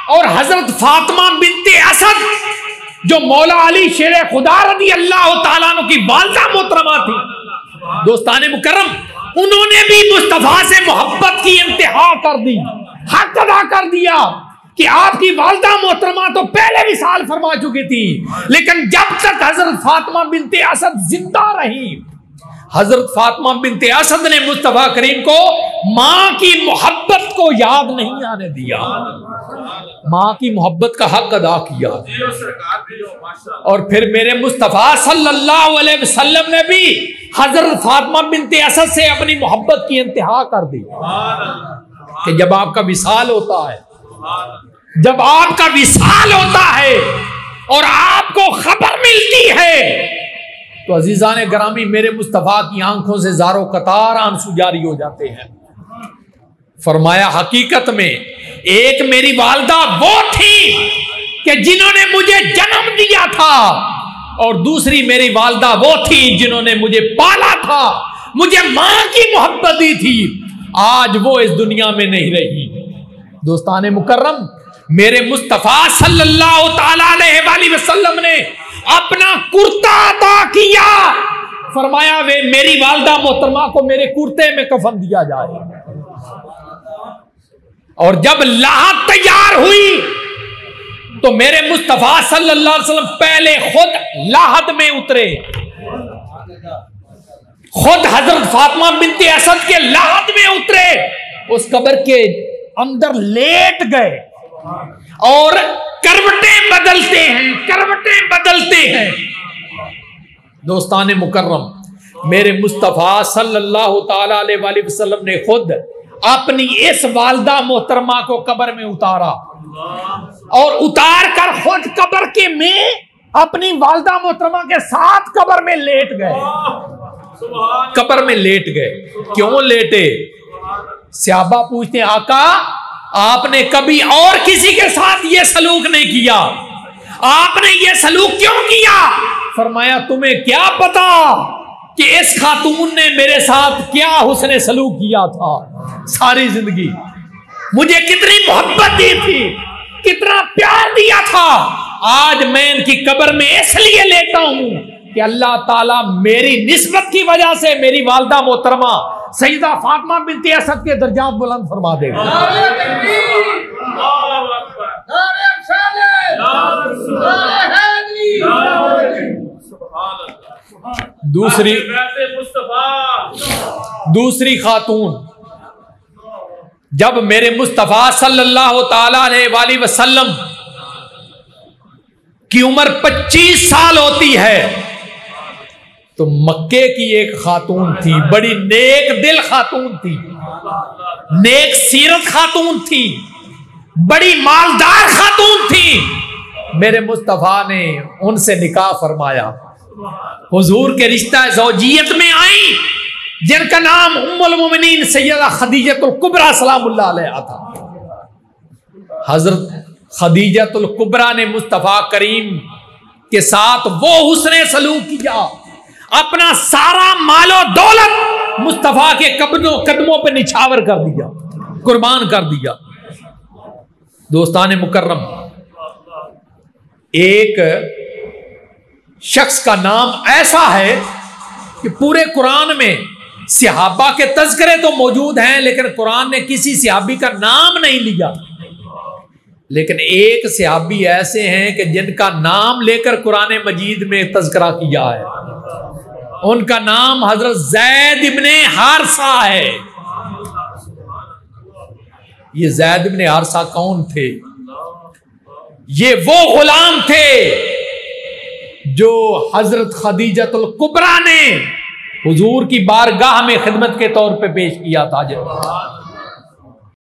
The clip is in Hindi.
और हजरत फातिमा बिनते असद जो मौला अली शेर खुदा रज़ी अल्लाह ताला अन्हु की वालिदा मोहतरमा थी, दोस्ताने मुकर्रम, उन्होंने भी मुस्तफा से मोहब्बत की इंतहा कर दी, हक अदा कर दिया कि आपकी वालिदा मोहतरमा तो पहले भी साल फरमा चुकी थी, लेकिन जब तक हजरत फातिमा बिनते असद जिंदा रही, हजरत फातिमा बिनते असद ने मुस्तफा करीम को माँ की मोहब्बत को याद नहीं आने दिया, माँ की मोहब्बत का हक अदा किया। और फिर मेरे मुस्तफा सल्लल्लाहु अलैहि वसल्लम ने भी हजरत फातिमा बिनते असद से अपनी मोहब्बत की इंतहा कर दी कि जब आपका विसाल होता है, जब आपका विसाल होता है और आपको खबर मिलती है तो अजीजान गरामी मेरे मुस्तफा की आंखों से ज़ारो कतार आंसू जारी हो जाते हैं। फरमाया हकीकत में एक मेरी वालिदा वो थी कि जिन्होंने मुझे जन्म दिया था, और दूसरी मेरी वालिदा वो थी जिन्होंने मुझे पाला था, मुझे मां की मोहब्बत दी थी। आज वो इस दुनिया में नहीं रही। दोस्ताने मुकर्रम, मेरे मुस्तफा सल्लल्लाहु ताला अलैहि वसल्लम ने अपना कुर्ता अता किया, फरमाया वे मेरी वालिदा मोहतरमा को मेरे कुर्ते में कफन दिया जाए। और जब लाहद तैयार हुई तो मेरे मुस्तफा सल्लल्लाहु अलैहि वसल्लम पहले खुद लाहद में उतरे, खुद हजरत फातिमा बिनते असद के लाहद में उतरे, उस कब्र के अंदर लेट गए और करवटें बदलते हैं, करवटें बदलते हैं। दोस्ताने मुकर्रम, मेरे मुस्तफा सल्लल्लाहु ताला अलैहि वसल्लम ने खुद अपनी इस वालिदा मोहतरमा को कब्र में उतारा और उतार कर खुद कब्र के में अपनी वालिदा मोहतरमा के साथ कब्र में लेट गए, कब्र में लेट गए। क्यों लेटे? सहाबा पूछते हैं आका आपने कभी और किसी के साथ ये सलूक नहीं किया, आपने ये सलूक क्यों किया? फरमाया तुम्हें क्या पता कि इस खातून ने मेरे साथ क्या हुस्न सलूक किया था। सारी जिंदगी मुझे कितनी मोहब्बत दी थी, कितना प्यार दिया था। आज मैं इनकी कब्र में इसलिए लेटा हूं कि अल्लाह ताला मेरी निस्बत की वजह से मेरी वालिदा मोहतरमा सईदा फातिमा बिनते असद के दर्जात बुलंद फरमा देगा। दूसरी खातून, जब मेरे मुस्तफा सल्लल्लाहु ताला अलैहि वसल्लम की उम्र 25 साल होती है तो मक्के की एक खातून थी, बड़ी नेक दिल खातून थी, नेक सीरत खातून थी, बड़ी मालदार खातून थी। मेरे मुस्तफा ने उनसे निकाह फरमाया, हुजूर के रिश्ता ज़ौजियत में आई, जिनका नाम उम्मुल मोमिनीन सैयदा खदीजतुल कुबरा सलामुल्लाह अलैहा था। हजरत खदीजतुल कुबरा ने मुस्तफा करीम के साथ वो हुस्ने सलूक किया, अपना सारा मालो दौलत मुस्तफा के कदमों पे निछावर कर दिया, कुर्बान कर दिया। दोस्ताने मुकर्रम, एक शख्स का नाम ऐसा है कि पूरे कुरान में सहाबा के तज़किरे तो मौजूद हैं, लेकिन कुरान ने किसी सहाबी का नाम नहीं लिया। लेकिन एक सहाबी ऐसे हैं कि जिनका नाम लेकर कुरान मजीद में तज़किरा किया है, उनका नाम हजरत ज़ैद इब्ने हारसा है। ये ज़ैद इब्ने हारसा कौन थे? ये वो गुलाम थे जो हजरत खदीजतुल कुबरा ने हुजूर की बारगाह में खिदमत के तौर पे पेश किया था।